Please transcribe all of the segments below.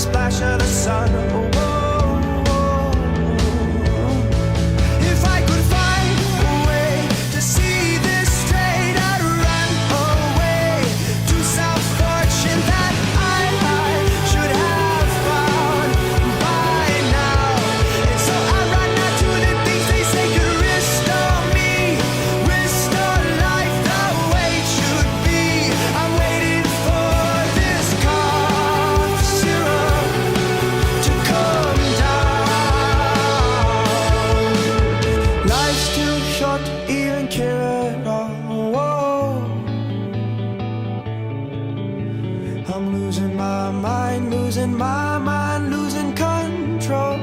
splash of the sun. If I could find a way to see this straight, I'd run away to some fortune that I should have found by now. And so I run out to the things they say could restore me, restore life the way it should be. I'm waiting for this cough syrup to come down. Life's too short to even care at all. I'm losing my mind, losing my mind, losing control.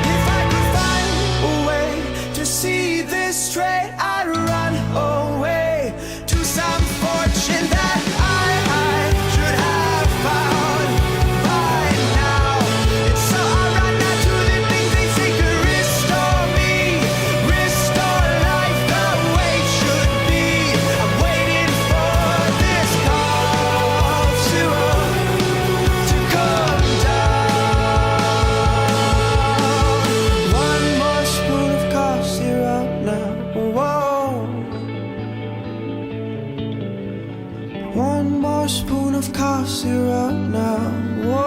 If I could find a way to see this straight, I'd run away to some fortune that I should have found by now. And so I run out to the things they say could restore me, restore life the way it should be. I'm waiting for this cough syrup to come down. One more spoon of cough syrup now. Whoa. One more spoon of cough syrup now. Whoa.